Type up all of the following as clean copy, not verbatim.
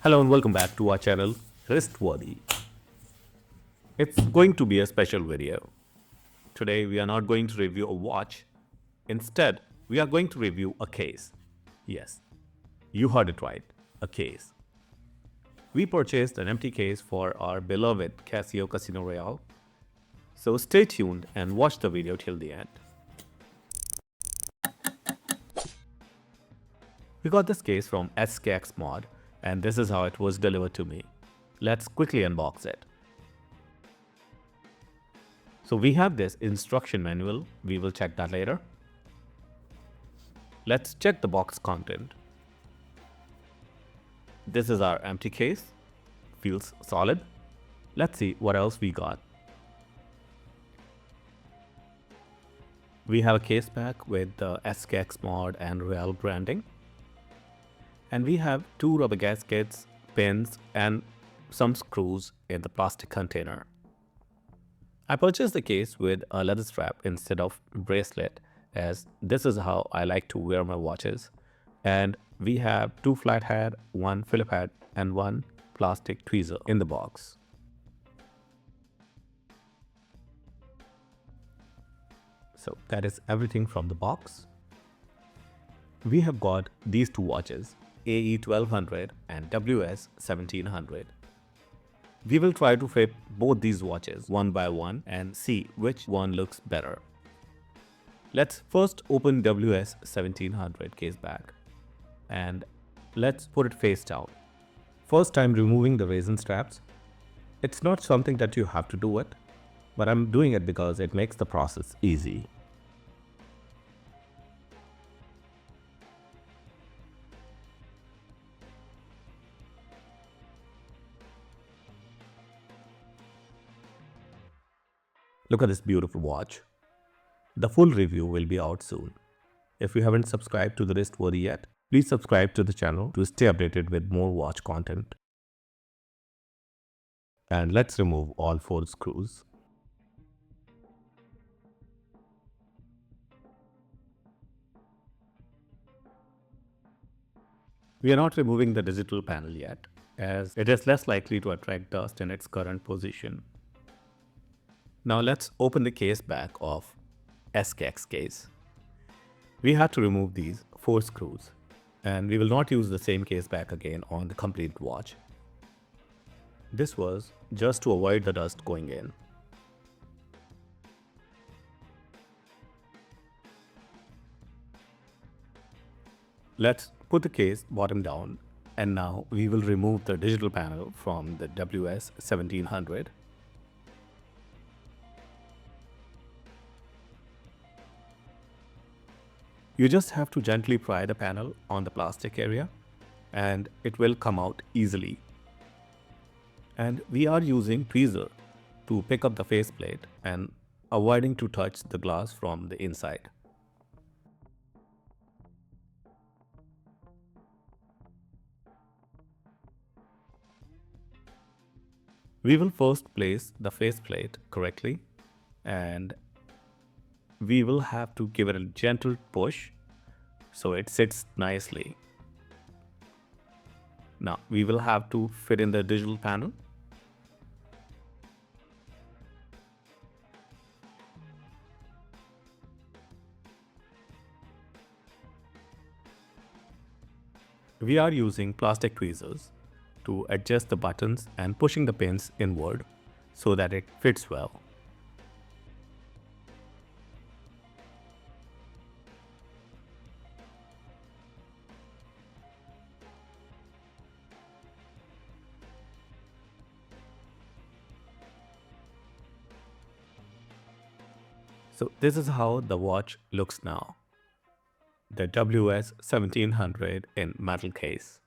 Hello and welcome back to our channel Wristworthy. It's going to be a special video. Today we are not going to review a watch. Instead, we are going to review a case. Yes, you heard it right, a case. We purchased an empty case for our beloved Casio Royale. So stay tuned and watch the video till the end. We got this case from SKXMOD and this is how it was delivered to me. Let's quickly unbox it. So we have this instruction manual, we will check that later. Let's check the box content. This is our empty case, feels solid. Let's see what else we got. We have a case pack with the SKXMOD and Royale branding. And we have two rubber gaskets, pins and some screws in the plastic container. I purchased the case with a leather strap instead of bracelet, as this is how I like to wear my watches. And we have two flat head, one Phillip head and one plastic tweezer in the box. So that is everything from the box. We have got these two watches, AE1200 and WS1700. We will try to flip both these watches one by one and see which one looks better. Let's first open WS1700 case back and let's put it face down. First time removing the resin straps. It's not something that you have to do it, but I'm doing it because it makes the process easy. Look at this beautiful watch. The full review will be out soon. If you haven't subscribed to the Wristworthy yet, please subscribe to the channel to stay updated with more watch content. And let's remove all 4 screws. We are not removing the digital panel yet, as it is less likely to attract dust in its current position. Now let's open the case back of SKX case. We have to remove these 4 screws, and we will not use the same case back again on the complete watch. This was just to avoid the dust going in. Let's put the case bottom down, and now we will remove the digital panel from the WS1700. You just have to gently pry the panel on the plastic area and it will come out easily. And we are using tweezer to pick up the faceplate and avoiding to touch the glass from the inside. We will first place the faceplate correctly and we will have to give it a gentle push so it sits nicely. Now we will have to fit in the digital panel. We are using plastic tweezers to adjust the buttons and pushing the pins inward so that it fits well. So this is how the watch looks now. The WS1700 in metal case.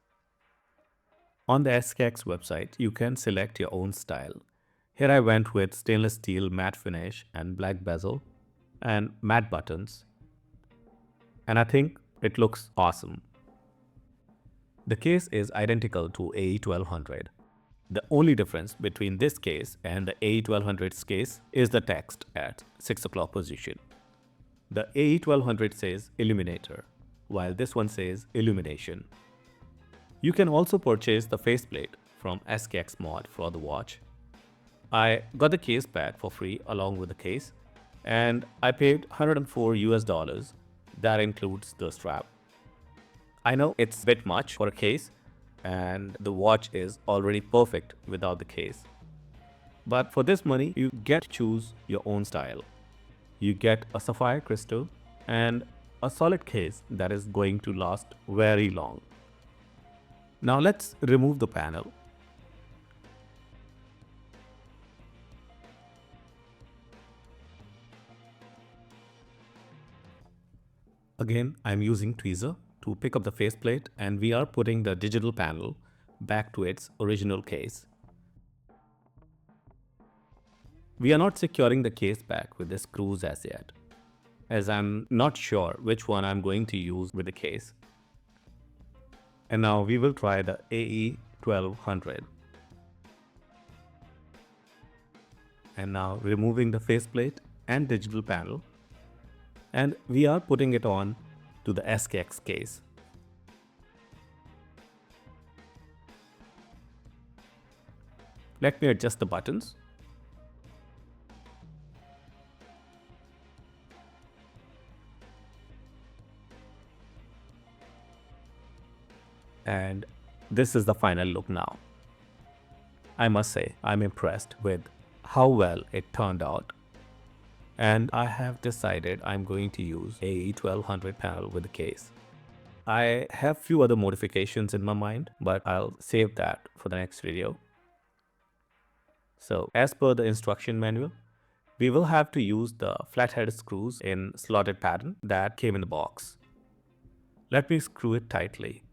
On the SKX website, you can select your own style. Here I went with stainless steel matte finish and black bezel and matte buttons. And I think it looks awesome. The case is identical to AE1200. The only difference between this case and the AE1200's case is the text at 6 o'clock position. The AE1200 says Illuminator, while this one says Illumination. You can also purchase the faceplate from SKXMOD for the watch. I got the case back for free along with the case, and I paid 104 US dollars. That includes the strap. I know it's a bit much for a case, and the watch is already perfect without the case. But for this money, you get to choose your own style. You get a sapphire crystal and a solid case that is going to last very long. Now let's remove the panel. Again, I'm using tweezer to pick up the faceplate, and we are putting the digital panel back to its original case. We are not securing the case back with the screws as yet, as I'm not sure which one I'm going to use with the case. And now we will try the AE 1200. And now removing the faceplate and digital panel, and we are putting it on to the SKX case. Let me adjust the buttons. And this is the final look now. I must say, I'm impressed with how well it turned out. And I have decided I'm going to use a 1200 panel with the case. I have few other modifications in my mind, but I'll save that for the next video. So as per the instruction manual, we will have to use the flathead screws in slotted pattern that came in the box. Let me screw it tightly.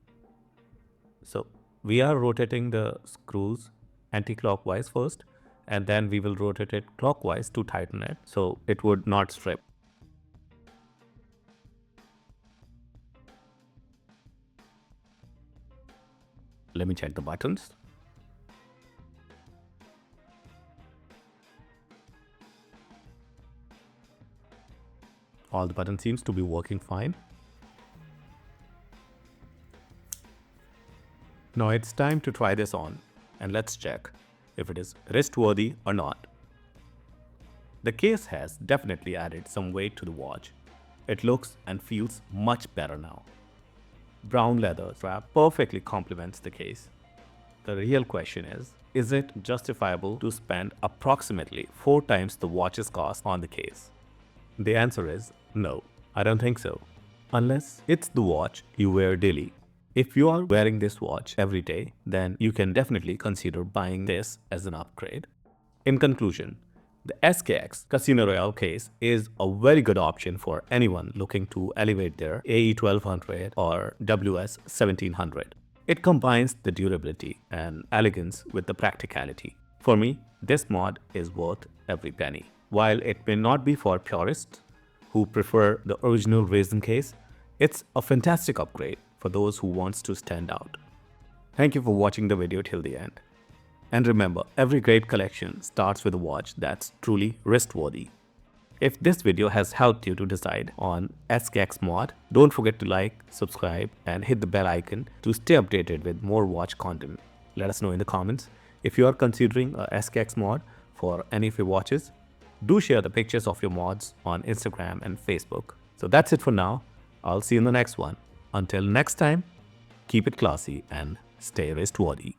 So we are rotating the screws anti-clockwise first, and then we will rotate it clockwise to tighten it so it would not strip. Let me check the buttons. All the buttons seems to be working fine. Now it's time to try this on, and let's check if it is wrist-worthy or not. The case has definitely added some weight to the watch. It looks and feels much better now. Brown leather strap perfectly complements the case. The real question is it justifiable to spend approximately 4 times the watch's cost on the case? The answer is no, I don't think so. Unless it's the watch you wear daily. If you are wearing this watch every day, then you can definitely consider buying this as an upgrade. In conclusion, the SKX Casio Royale case is a very good option for anyone looking to elevate their AE 1200 or WS 1700. It combines the durability and elegance with the practicality. For me, this mod is worth every penny. While it may not be for purists who prefer the original resin case, it's a fantastic upgrade for those who wants to stand out. Thank you for watching the video till the end. And remember, every great collection starts with a watch that's truly wrist-worthy. If this video has helped you to decide on SKXMOD, don't forget to like, subscribe, and hit the bell icon to stay updated with more watch content. Let us know in the comments if you are considering a SKXMOD for any of your watches. Do share the pictures of your mods on Instagram and Facebook. So that's it for now. I'll see you in the next one. Until next time, keep it classy and stay wrist-worthy.